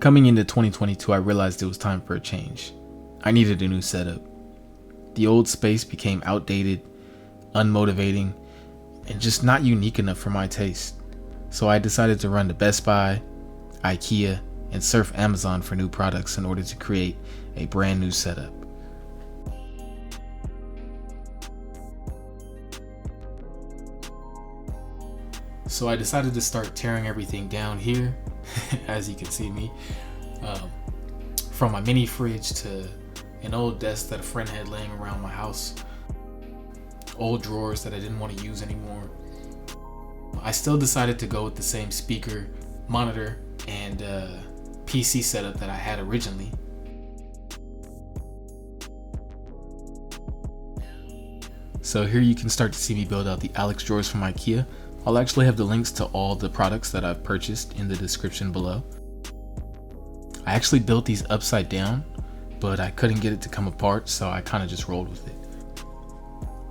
Coming into 2022, I realized it was time for a change. I needed a new setup. The old space became outdated, unmotivating, and just not unique enough for my taste. So I decided to run to Best Buy, IKEA, and surf Amazon for new products in order to create a brand new setup. So I decided to start tearing everything down here, as you can see me, from my mini fridge to an old desk that a friend had laying around my house, old drawers that I didn't want to use anymore. I still decided to go with the same speaker, monitor, and PC setup that I had originally. So here you can start to see me build out the Alex drawers from IKEA. I'll actually have the links to all the products that I've purchased in the description below. I actually built these upside down, but I couldn't get it to come apart, so I kind of just rolled with it.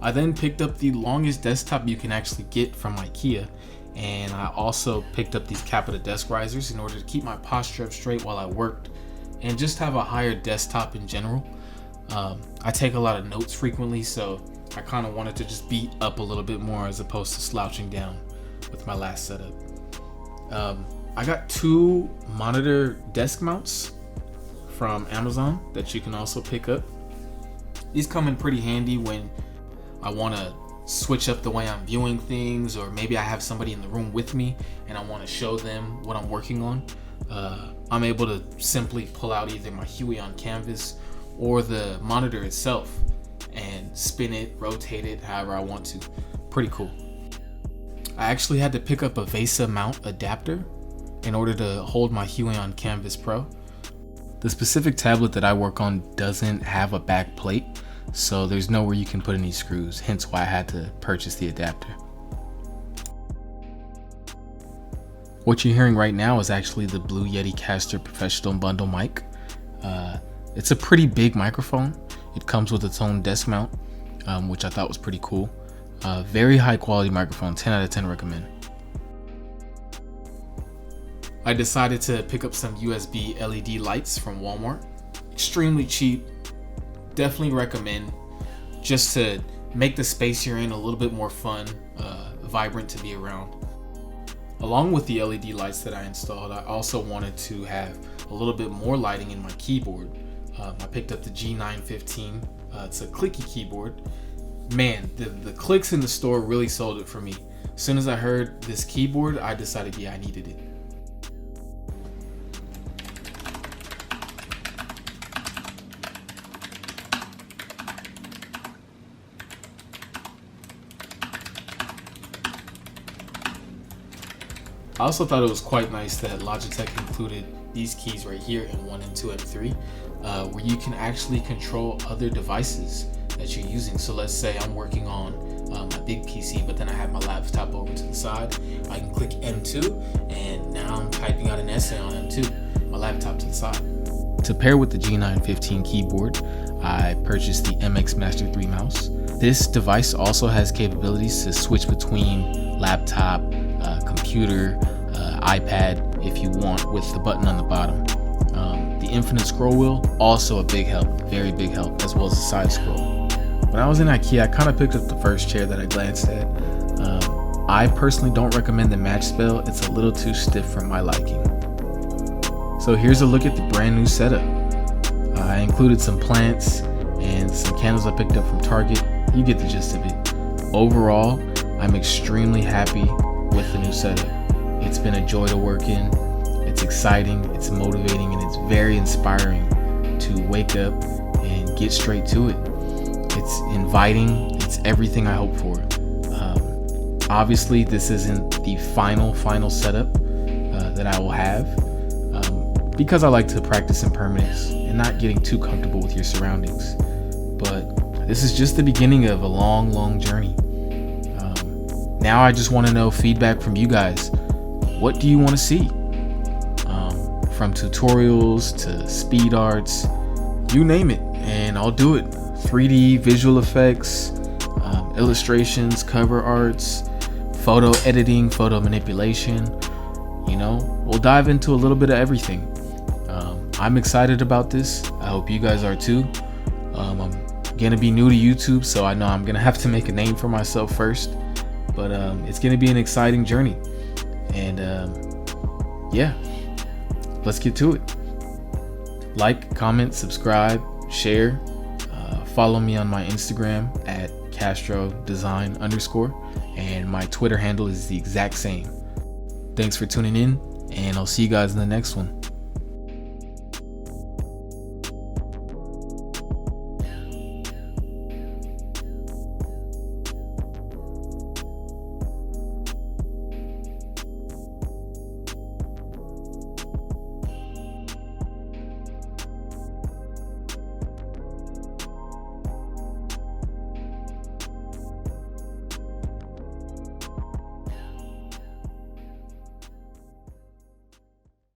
I then picked up the longest desktop you can actually get from IKEA, and I also picked up these Capita desk risers in order to keep my posture up straight while I worked and just have a higher desktop in general. I take a lot of notes frequently, so I kind of wanted to just be up a little bit more as opposed to slouching down with my last setup. I got 2 monitor desk mounts from Amazon that you can also pick up. These come in pretty handy when I want to switch up the way I'm viewing things, or maybe I have somebody in the room with me and I want to show them what I'm working on. I'm able to simply pull out either my Huey on canvas or the monitor itself and spin it, rotate it however I want to. Pretty cool. I actually had to pick up a VESA mount adapter in order to hold my Huey on Canvas Pro. The specific tablet that I work on doesn't have a back plate, so there's nowhere you can put any screws, hence why I had to purchase the adapter. What you're hearing right now is actually the Blue Yeti Caster Professional Bundle mic. It's a pretty big microphone. It comes with its own desk mount, which I thought was pretty cool. Very high quality microphone, 10 out of 10 recommend. I decided to pick up some USB LED lights from Walmart. Extremely cheap, definitely recommend, just to make the space you're in a little bit more fun, vibrant to be around. Along with the LED lights that I installed, I also wanted to have a little bit more lighting in my keyboard. I picked up the G915. It's a clicky keyboard. Man, the clicks in the store really sold it for me. As soon as I heard this keyboard, I decided, yeah, I needed it. I also thought it was quite nice that Logitech included these keys right here in 1 and 2 and 3, where you can actually control other devices that you're using. So let's say I'm working on my big PC, but then I have my laptop over to the side. I can click M2, and now I'm typing out an essay on M2, my laptop to the side. To pair with the G915 keyboard, I purchased the MX Master 3 mouse. This device also has capabilities to switch between laptop, computer, iPad if you want, with the button on the bottom. The infinite scroll wheel, also a big help, very big help, as well as the side scroll. When I was in IKEA, I kind of picked up the first chair that I glanced at. I personally don't recommend the match spell. It's a little too stiff for my liking. So here's a look at the brand new setup. I included some plants and some candles I picked up from Target. You get the gist of it. Overall, I'm extremely happy with the new setup. It's been a joy to work in. It's exciting, it's motivating, and it's very inspiring to wake up and get straight to it. It's inviting, it's everything I hope for. Obviously, this isn't the final setup that I will have, because I like to practice impermanence and not getting too comfortable with your surroundings. But this is just the beginning of a long journey. Now I just want to know feedback from you guys. What do you want to see? From tutorials to speed arts, you name it, and I'll do it. 3D visual effects, illustrations, cover arts, photo editing, photo manipulation. We'll dive into a little bit of everything. I'm excited about this. I hope you guys are too. I'm gonna be new to YouTube, so I know I'm gonna have to make a name for myself first, but it's gonna be an exciting journey. And yeah, let's get to it. Like, comment, subscribe, share. Follow me on my Instagram at CastroDesign_, and my Twitter handle is the exact same. Thanks for tuning in, and I'll see you guys in the next one.